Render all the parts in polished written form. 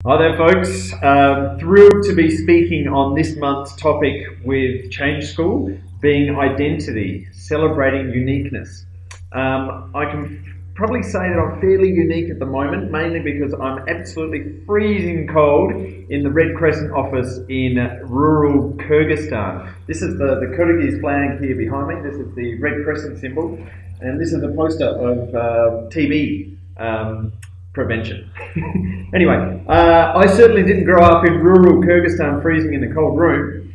Hi there, folks. Thrilled to be speaking on this month's topic with Change School, being identity, celebrating uniqueness. I can probably say that I'm fairly unique at the moment, mainly because I'm absolutely freezing cold in the Red Crescent office in rural Kyrgyzstan. This is the Kyrgyz flag here behind me. This is the Red Crescent symbol, and this is a poster of TB prevention. Anyway, I certainly didn't grow up in rural Kyrgyzstan freezing in a cold room.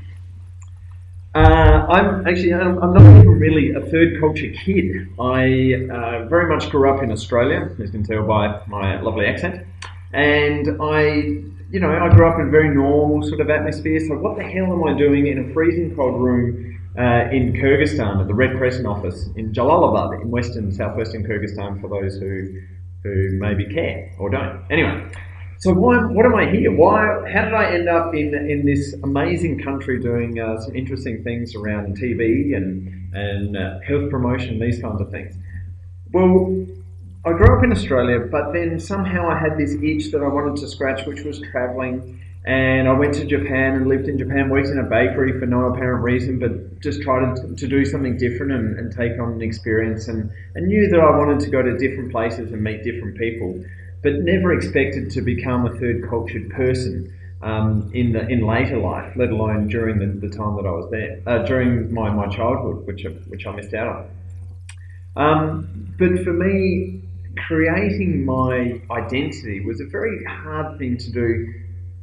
I'm not even really a third culture kid. I very much grew up in Australia, as you can tell by my lovely accent. And I grew up in a very normal sort of atmosphere. So what the hell am I doing in a freezing cold room in Kyrgyzstan at the Red Crescent office in Jalalabad in southwestern Kyrgyzstan, for those who maybe care or don't. Anyway, so what am I here? How did I end up in this amazing country doing some interesting things around TB and health promotion, these kinds of things? Well, I grew up in Australia, but then somehow I had this itch that I wanted to scratch, which was traveling. And I went to Japan and lived in Japan, worked in a bakery for no apparent reason, but just tried to do something different and take on an experience, and knew that I wanted to go to different places and meet different people, but never expected to become a third cultured person in later life, let alone during the time that I was there, during my childhood, which I missed out on. But for me, creating my identity was a very hard thing to do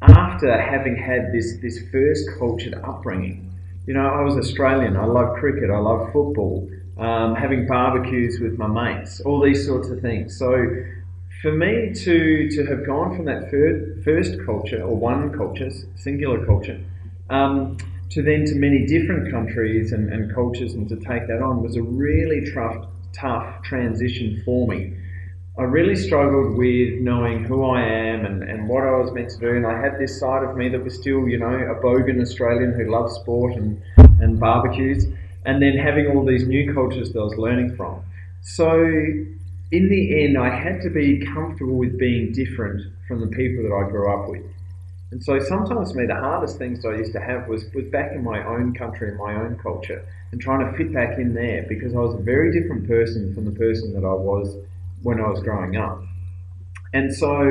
after having had this first cultured upbringing. You know, I was Australian, I love cricket, I love football, having barbecues with my mates, all these sorts of things. So for me to have gone from that first culture, or one culture, singular culture, to then to many different countries and cultures, and to take that on, was a really tough transition for me. I really struggled with knowing who I am and what I was meant to do, and I had this side of me that was still, you know, a bogan Australian who loved sport and barbecues, and then having all these new cultures that I was learning from. So in the end, I had to be comfortable with being different from the people that I grew up with. And so sometimes for me, the hardest things I used to have was back in my own country and my own culture, and trying to fit back in there, because I was a very different person from the person that I was when I was growing up. And so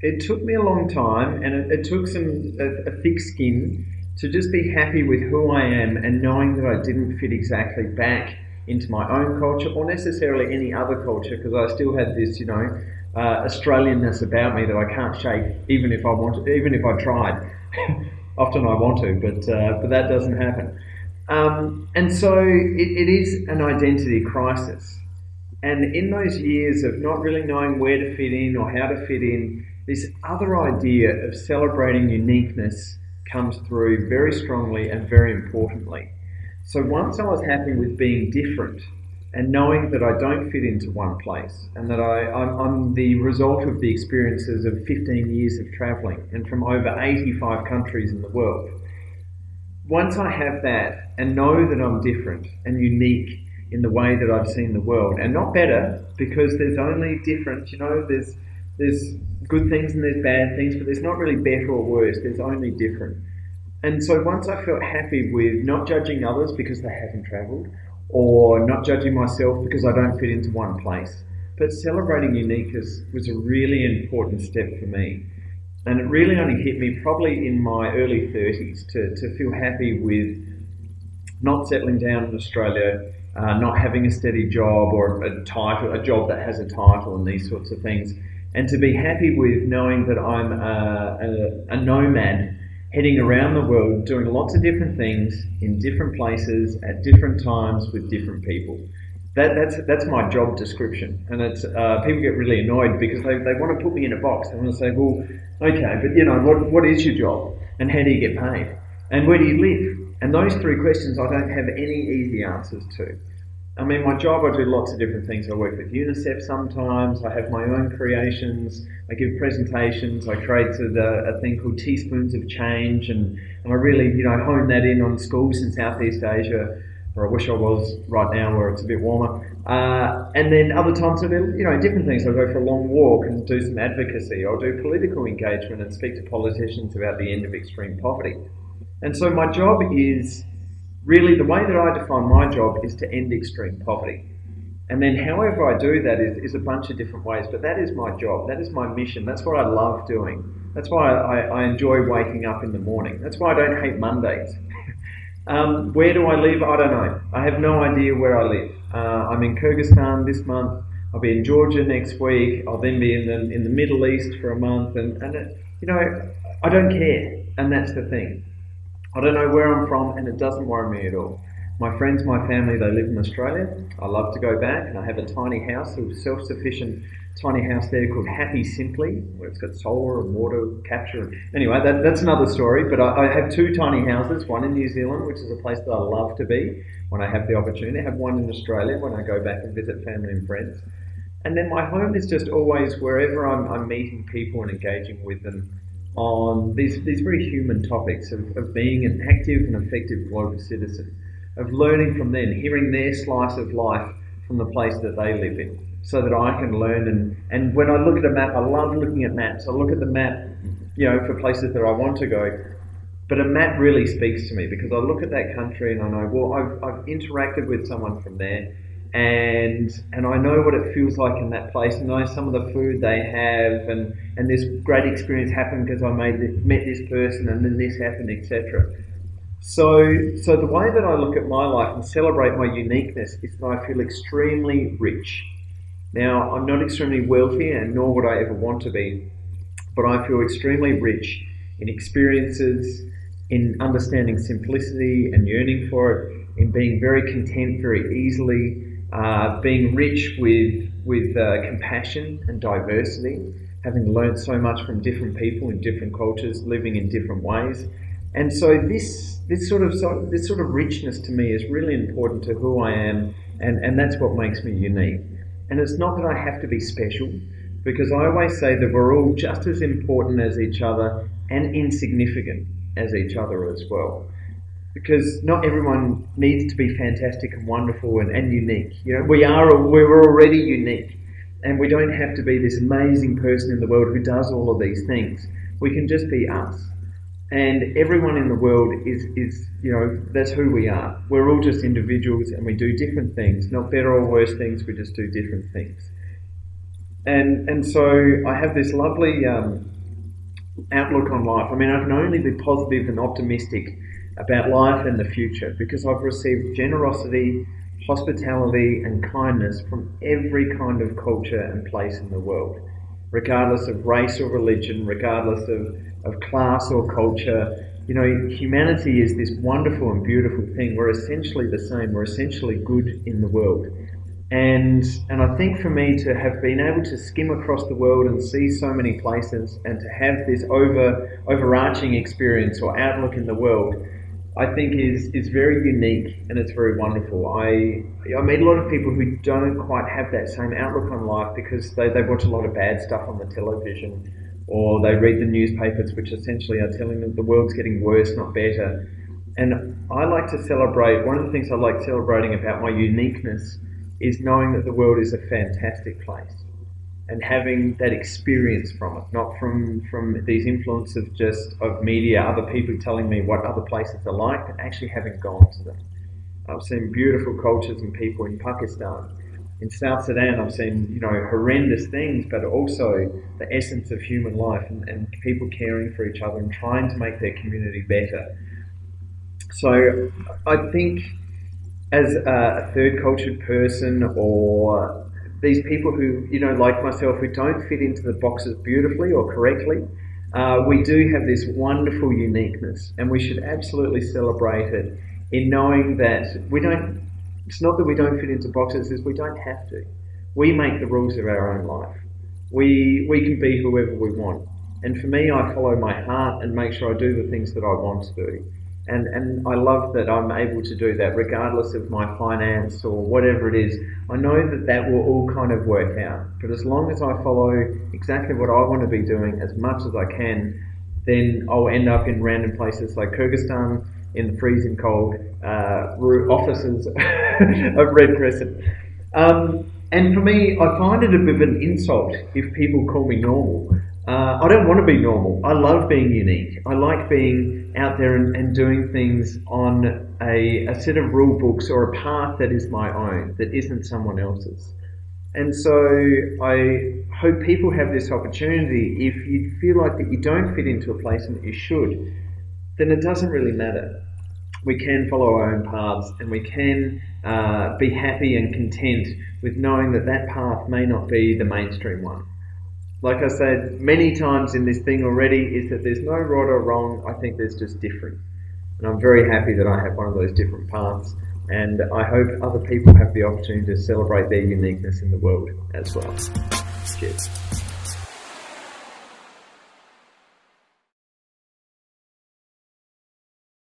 it took me a long time, and it took a thick skin to just be happy with who I am, and knowing that I didn't fit exactly back into my own culture or necessarily any other culture, because I still had this, you know, Australianness about me that I can't shake, even if I tried. Often I want to, but that doesn't happen. And so it is an identity crisis. And in those years of not really knowing where to fit in or how to fit in, this other idea of celebrating uniqueness comes through very strongly and very importantly. So once I was happy with being different and knowing that I don't fit into one place, and that I'm the result of the experiences of 15 years of traveling and from over 85 countries in the world, once I have that and know that I'm different and unique in the way that I've seen the world, and not better, because there's only different, you know, there's good things and there's bad things, but there's not really better or worse, there's only different. And so once I felt happy with not judging others because they haven't travelled, or not judging myself because I don't fit into one place, but celebrating uniqueness was a really important step for me. And it really only hit me probably in my early 30s to feel happy with not settling down in Australia, not having a steady job or a job that has a title and these sorts of things, and to be happy with knowing that I'm a nomad heading around the world doing lots of different things in different places at different times with different people. That's my job description, and it's people get really annoyed because they want to put me in a box. They want to say, well, okay, but you know, what is your job, and how do you get paid, and where do you live? And those three questions I don't have any easy answers to. I mean, my job, I do lots of different things. I work with UNICEF sometimes, I have my own creations, I give presentations, I created a thing called Teaspoons of Change, and I really, you know, hone that in on schools in Southeast Asia, where I wish I was right now, where it's a bit warmer. And then other times I'll do, different things. I'll go for a long walk and do some advocacy. I'll do political engagement and speak to politicians about the end of extreme poverty. And so my job is, really the way that I define my job is to end extreme poverty. And then however I do that is a bunch of different ways, but that is my job, that is my mission, that's what I love doing. That's why I enjoy waking up in the morning. That's why I don't hate Mondays. Where do I live? I don't know. I have no idea where I live. I'm in Kyrgyzstan this month, I'll be in Georgia next week, I'll then be in the Middle East for a month, and I don't care, and that's the thing. I don't know where I'm from, and it doesn't worry me at all. My friends, my family, they live in Australia. I love to go back, and I have a tiny house, a self-sufficient tiny house there called Happy Simply, where it's got solar and water capture. Anyway, that's another story, but I have two tiny houses, one in New Zealand, which is a place that I love to be when I have the opportunity. I have one in Australia when I go back and visit family and friends. And then my home is just always wherever I'm meeting people and engaging with them on these very human topics of being an active and effective global citizen, of learning from them, hearing their slice of life from the place that they live in, so that I can learn. And when I look at a map, I love looking at maps. I look at the map, for places that I want to go, but a map really speaks to me because I look at that country and I know, well, I've interacted with someone from there, and I know what it feels like in that place, and I know some of the food they have, and this great experience happened because I met this person, and then this happened, etc. So the way that I look at my life and celebrate my uniqueness is that I feel extremely rich. Now, I'm not extremely wealthy, and nor would I ever want to be, but I feel extremely rich in experiences, in understanding simplicity and yearning for it, in being very content very easily, being rich with compassion and diversity, having learned so much from different people in different cultures, living in different ways. And so this sort of richness to me is really important to who I am, and that's what makes me unique. And it's not that I have to be special, because I always say that we're all just as important as each other and insignificant as each other as well. Because not everyone needs to be fantastic and wonderful and unique. We're already unique, and we don't have to be this amazing person in the world who does all of these things. We can just be us. And everyone in the world is that's who we are. We're all just individuals, and we do different things, not better or worse things, we just do different things. And so I have this lovely outlook on life. I mean, I can only be positive and optimistic about life and the future because I've received generosity, hospitality and kindness from every kind of culture and place in the world, regardless of race or religion, regardless of class or culture. Humanity is this wonderful and beautiful thing. We're essentially the same. We're essentially good in the world. And I think for me to have been able to skim across the world and see so many places and to have this overarching experience or outlook in the world, I think is very unique, and it's very wonderful. I meet a lot of people who don't quite have that same outlook on life because they watch a lot of bad stuff on the television, or they read the newspapers which essentially are telling them the world's getting worse, not better. And I like to celebrate, one of the things I like celebrating about my uniqueness is knowing that the world is a fantastic place and having that experience from it, not from these influences of media, other people telling me what other places are like, but actually having gone to them. I've seen beautiful cultures and people in Pakistan. In South Sudan, I've seen horrendous things, but also the essence of human life and people caring for each other and trying to make their community better. So I think as a third cultured person, or these people who, like myself, who don't fit into the boxes beautifully or correctly, we do have this wonderful uniqueness, and we should absolutely celebrate it in knowing that it's not that we don't fit into boxes, it's we don't have to. We make the rules of our own life. We can be whoever we want. And for me, I follow my heart and make sure I do the things that I want to do. And I love that I'm able to do that regardless of my finance or whatever it is. I know that will all kind of work out. But as long as I follow exactly what I want to be doing as much as I can, then I'll end up in random places like Kyrgyzstan, in the freezing cold offices of Red Crescent. And for me, I find it a bit of an insult if people call me normal. I don't want to be normal. I love being unique. I like being out there and doing things on a set of rule books or a path that is my own, that isn't someone else's. And so I hope people have this opportunity. If you feel like that you don't fit into a place and that you should, then it doesn't really matter. We can follow our own paths, and we can be happy and content with knowing that that path may not be the mainstream one. Like I said many times in this thing already, is that there's no right or wrong. I think there's just different. And I'm very happy that I have one of those different paths, and I hope other people have the opportunity to celebrate their uniqueness in the world as well. Cheers.